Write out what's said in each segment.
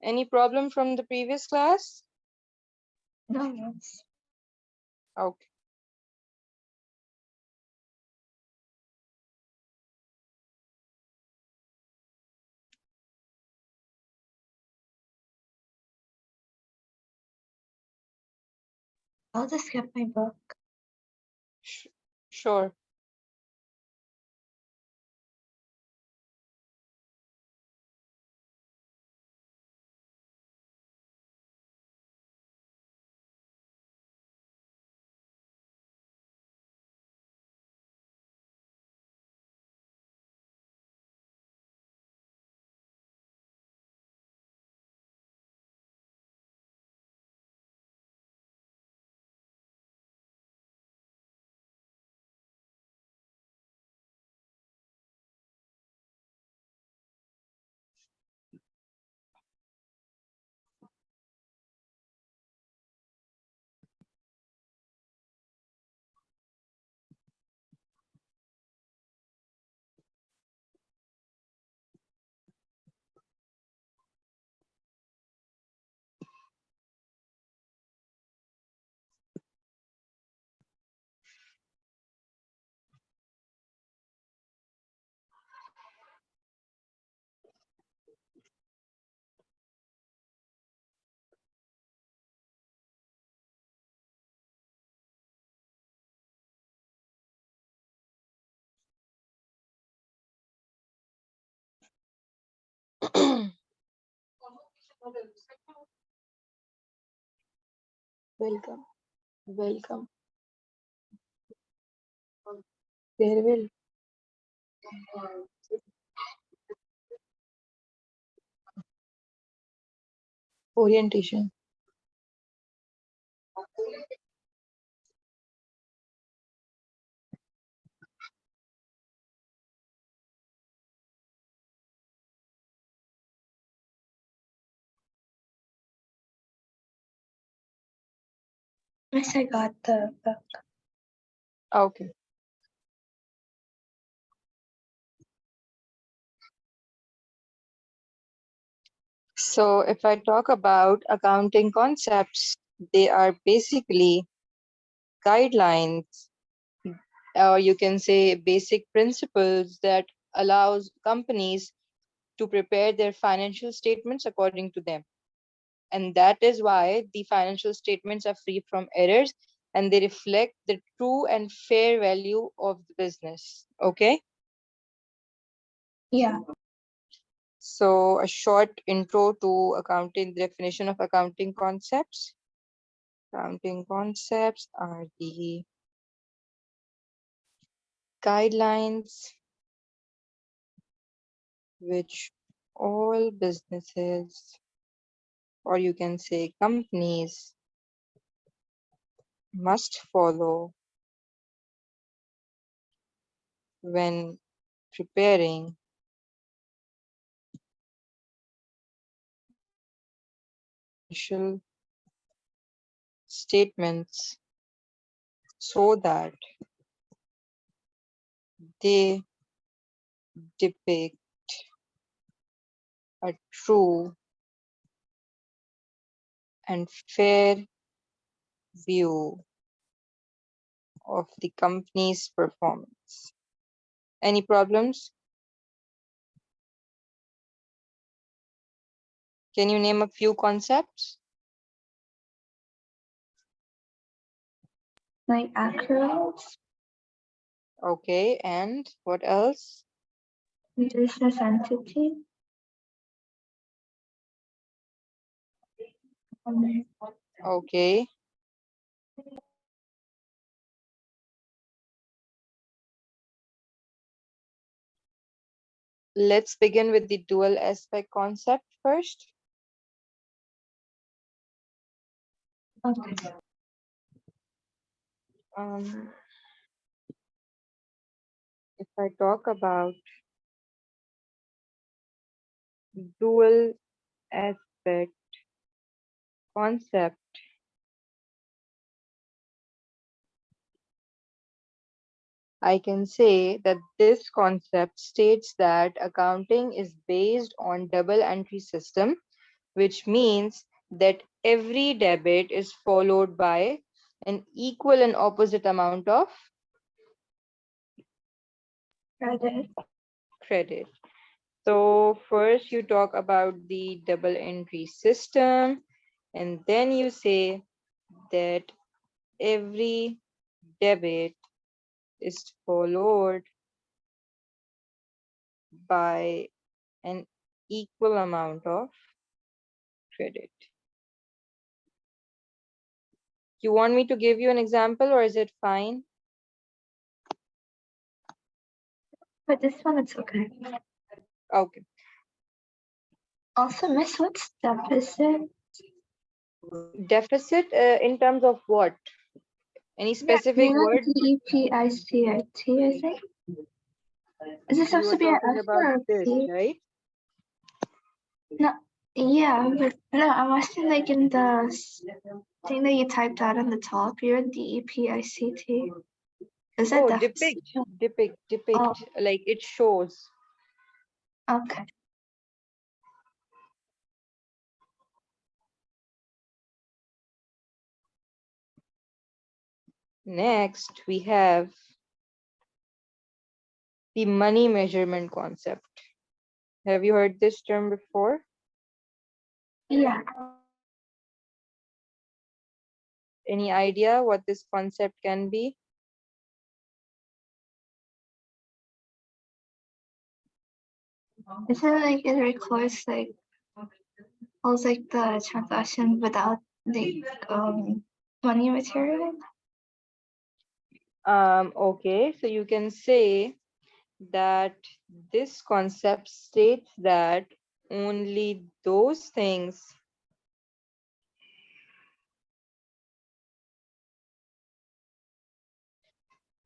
Any problem from the previous class? No, yes. Okay. I'll just get my book. Sure. Welcome. Welcome. Farewell. Orientation. Yes, I got the book. Okay. So if I talk about accounting concepts, they are basically guidelines, or you can say basic principles that allows companies to prepare their financial statements according to them. And that is why the financial statements are free from errors and they reflect the true and fair value of the business. Okay. Yeah. So a short intro to accounting, the definition of accounting concepts. Accounting concepts are the guidelines which all businesses, or you can say companies, must follow when preparing financial statements so that they depict a true and fair view of the company's performance. Any problems? Can you name a few concepts? Like accurate, Okay, and what else? business entity, Okay, let's begin with the dual aspect concept first. okay. If I talk about dual aspect concept, I can say that this concept states that accounting is based on double entry system which means that every debit is followed by an equal and opposite amount of Credit. credit. So first you talk about the double entry system, and then you say that every debit is followed by an equal amount of credit. You want me to give you an example or is it fine? But this one, it's okay. Okay. Also, Miss, what's deficit? Deficit in terms of what? Any Yeah, specific you know word? DEPICIT, I think. Is this You supposed were to be an talking F about or a this, P? right? No, yeah, but no, I'm asking like in the thing that you typed out on the top, you're DEPICT. Is that Oh, deficit? Oh, depict, like it shows. okay. Next, we have the money measurement concept. Have you heard this term before? Yeah, Any idea what this concept can be? isn't it like it records like also like the transaction without the money material? Okay, so you can say that this concept states that only those things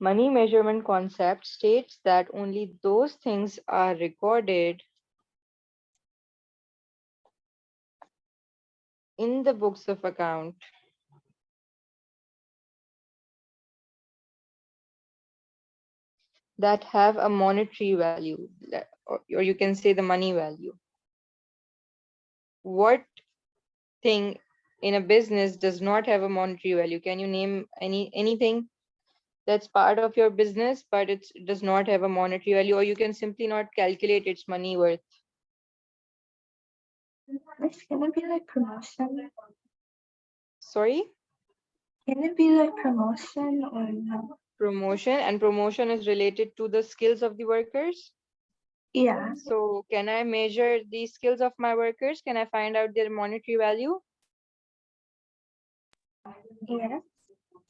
money measurement concept states that only those things are recorded in the books of account that have a monetary value, or you can say the money value. What thing in a business does not have a monetary value? Can you name anything that's part of your business but it does not have a monetary value, or you can simply not calculate its money worth? It's gonna be like promotion. Sorry? Can it be like promotion or no? Promotion, and promotion is related to the skills of the workers. Yeah, So can I measure the skills of my workers? Can I find out their monetary value? yeah.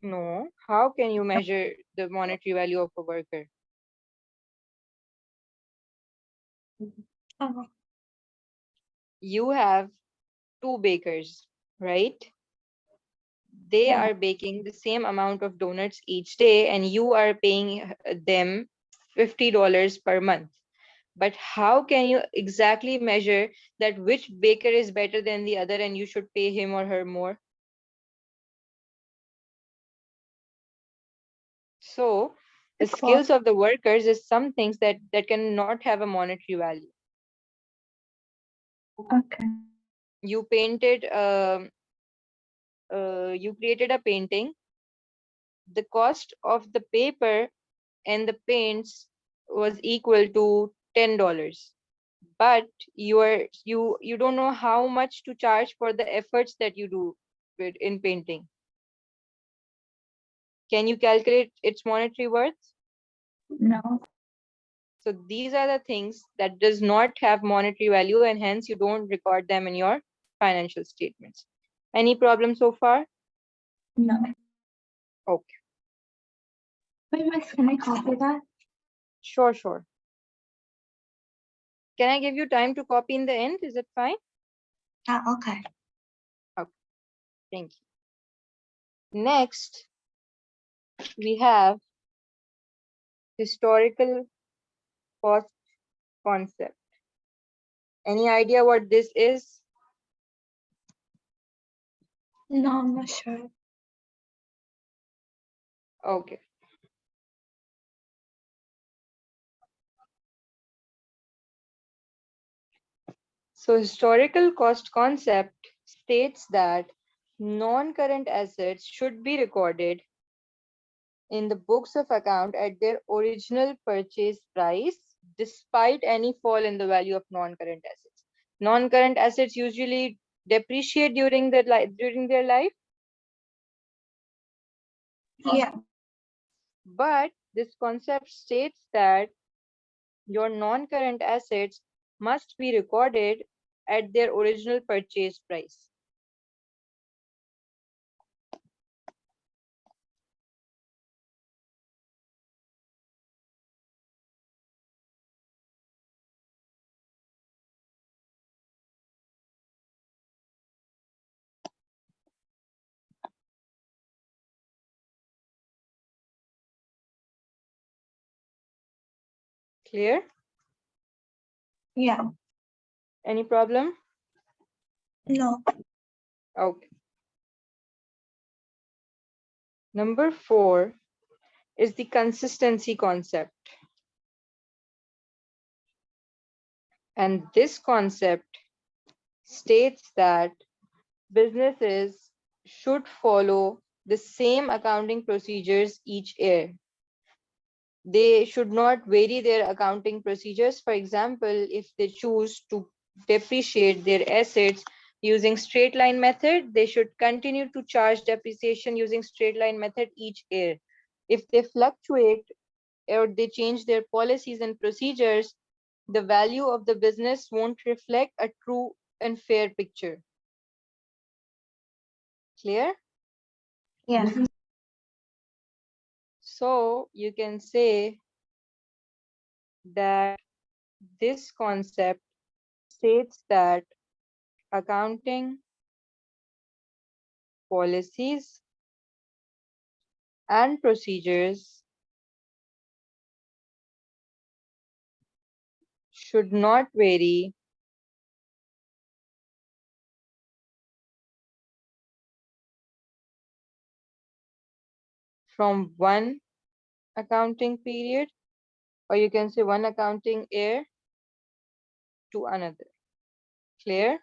No. How can you measure the monetary value of a worker? Oh, You have two bakers, right? They yeah. are baking the same amount of donuts each day and you are paying them $50 per month. But how can you exactly measure that which baker is better than the other and you should pay him or her more? So the It's what? skills of the workers is some things that cannot have a monetary value. Okay. You painted, you created a painting. The cost of the paper and the paints was equal to $10. But you don't know how much to charge for the efforts that you do in painting. Can you calculate its monetary worth? No, So these are the things that does not have monetary value and hence you don't record them in your financial statements. Any problem so far? no. Okay, Wait, Miss, can I copy that? sure. Can I give you time to copy in the end? Is it fine? Okay. Okay, thank you. Next, we have historical cost concept. Any idea what this is? No, I'm not sure. Okay. So historical cost concept states that non-current assets should be recorded in the books of account at their original purchase price despite any fall in the value of non-current assets. Non-current assets usually depreciate during their life, Yeah. but this concept states that your non-current assets must be recorded at their original purchase price. Clear? Yeah. Any problem? No. Okay. Number 4 is the consistency concept. And this concept states that businesses should follow the same accounting procedures each year. They should not vary their accounting procedures. For example, if they choose to depreciate their assets using straight line method, they should continue to charge depreciation using straight line method each year. If they fluctuate or they change their policies and procedures, the value of the business won't reflect a true and fair picture. Clear? Yeah. So you can say that this concept states that accounting policies and procedures should not vary from one accounting period, or you can say one accounting year to another. Clear?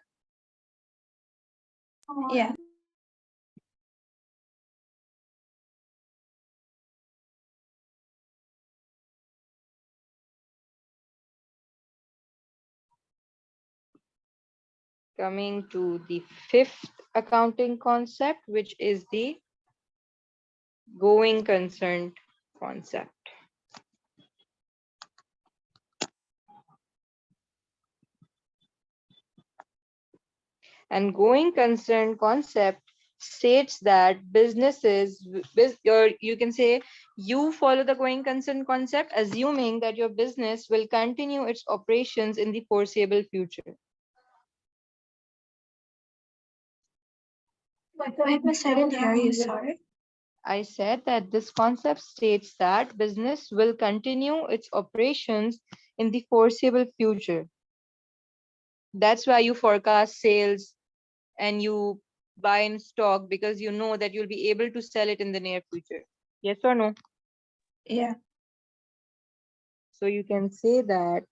Yeah. Coming to the 5th accounting concept, which is the going concern concept. And going concern concept states that businesses, or you can say you follow the going concern concept, assuming that your business will continue its operations in the foreseeable future. Wait, Miss, I didn't hear you, sorry. I said that this concept states that business will continue its operations in the foreseeable future. That's why you forecast sales and you buy in stock, because you know that you'll be able to sell it in the near future. Yes or no? Yeah. So you can say that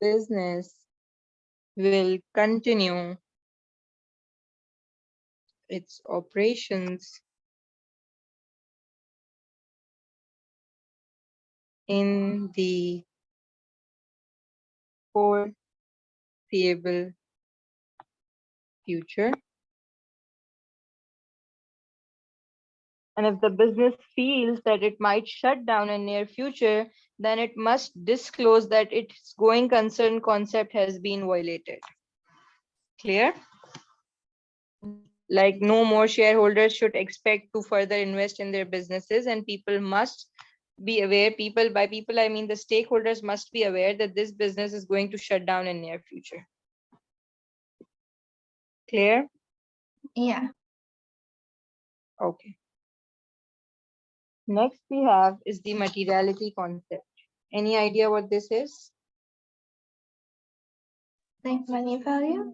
business will continue its operations in the foreseeable future. And if the business feels that it might shut down in near future, then it must disclose that its going concern concept has been violated. Clear? Like no more shareholders should expect to further invest in their businesses, and people must be aware, by people I mean the stakeholders must be aware that this business is going to shut down in near future. Clear? Yeah. Okay. Next we have is the materiality concept. Any idea what this is? Like money value?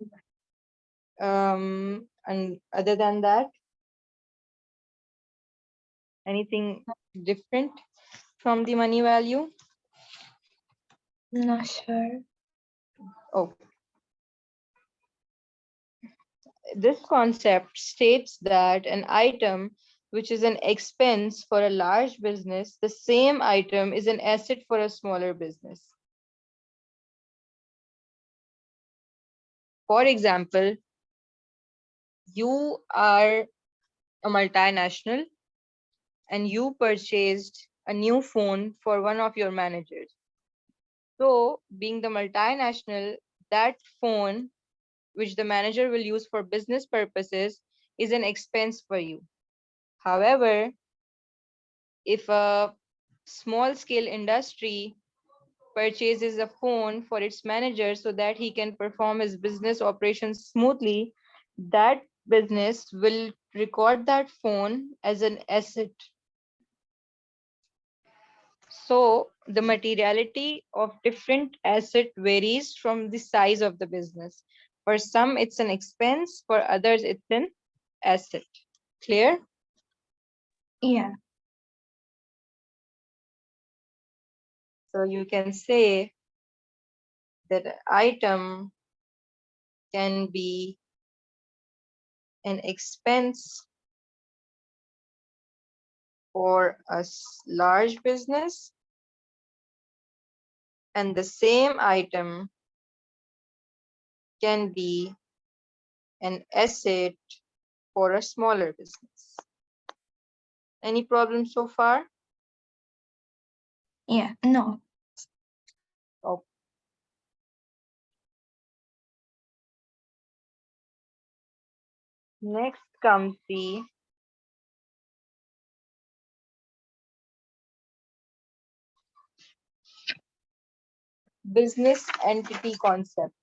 And other than that, anything different from the money value? Not sure. Oh, this concept states that an item which is an expense for a large business, the same item is an asset for a smaller business. For example, you are a multinational and you purchased a new phone for one of your managers. So, being the multinational, that phone, which the manager will use for business purposes, is an expense for you. However, if a small scale industry purchases a phone for its manager so that he can perform his business operations smoothly, that business will record that phone as an asset. So the materiality of different asset varies from the size of the business. For some, it's an expense, for others, it's an asset. Clear? Yeah. So you can say that an item can be an expense for a large business, and the same item can be an asset for a smaller business. Any problems so far? Yeah. No. Oh. Next comes the business entity concept.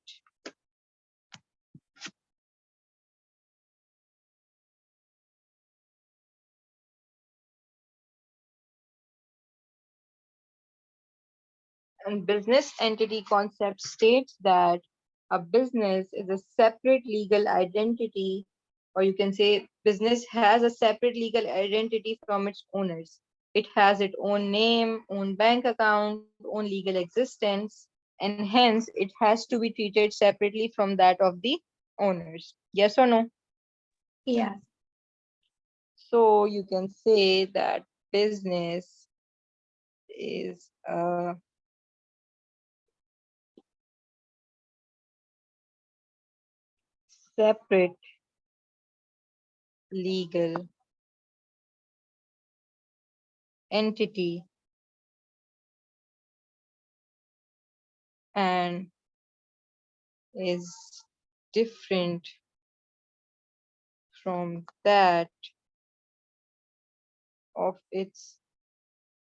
And business entity concept states that a business is a separate legal identity, or you can say business has a separate legal identity from its owners. It has its own name, own bank account, own legal existence, and hence it has to be treated separately from that of the owners. Yes or no? Yeah. So you can say that business is a separate legal entity and is different from that of its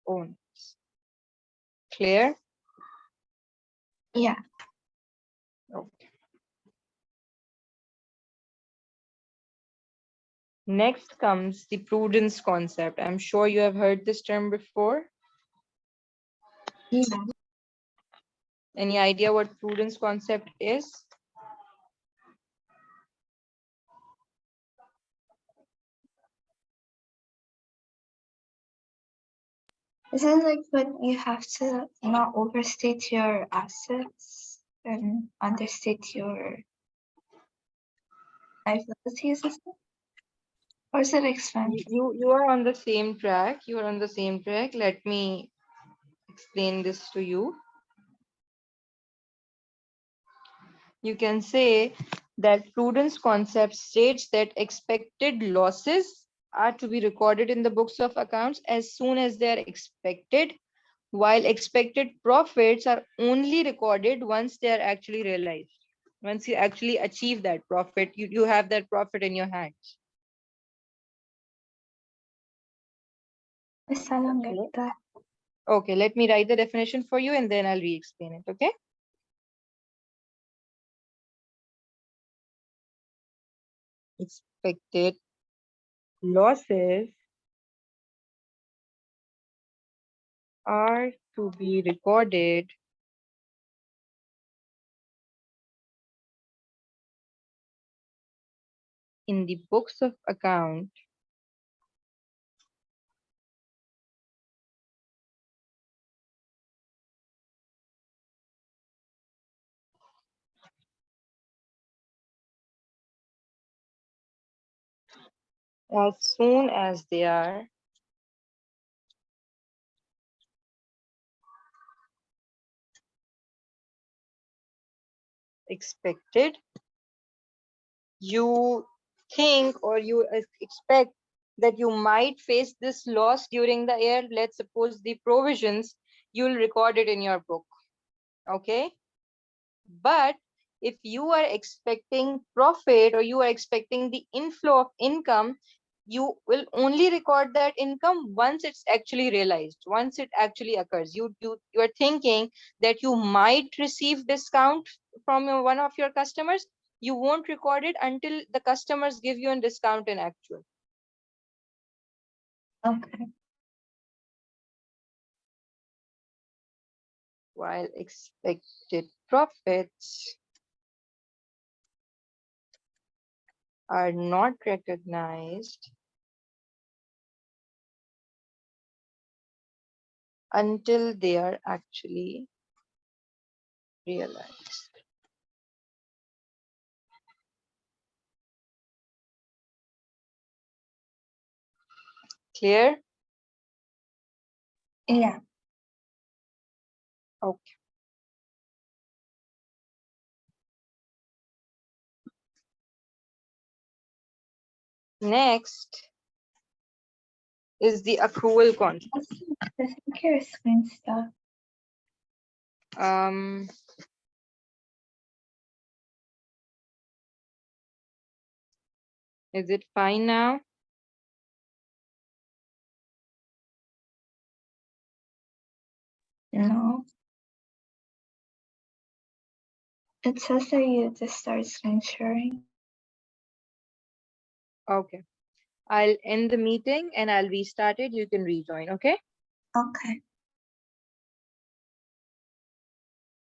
owners. Clear? Yeah. Okay. Next comes the prudence concept. I'm sure you have heard this term before. Yeah. Any idea what prudence concept is? Is it like when you have to not overstate your assets and understate your liabilities? Or is it expense? You are on the same track. You are on the same track. Let me explain this to you. You can say that prudence concept states that expected losses are to be recorded in the books of accounts as soon as they are expected, while expected profits are only recorded once they are actually realized. Once you actually achieve that profit, you have that profit in your hands. I still don't get Okay. that. Okay, let me write the definition for you and then I'll re-explain it. Okay. Expected losses are to be recorded in the books of account as soon as they are expected. You think or you expect that you might face this loss during the year. Let's suppose the provisions, you'll record it in your book. Okay. But if you are expecting profit or you are expecting the inflow of income, you will only record that income once it's actually realized, once it actually occurs. You are thinking that you might receive discount from one of your customers. You won't record it until the customers give you a discount in actual. Okay. While expected profits are not recognized until they are actually realized. Clear? Yeah. Okay. Next is the accrual concept. I think your screen stuff. Um, is it fine now? No. It says that you just start screen sharing. Okay. I'll end the meeting and I'll restart it. You can rejoin, okay? Okay.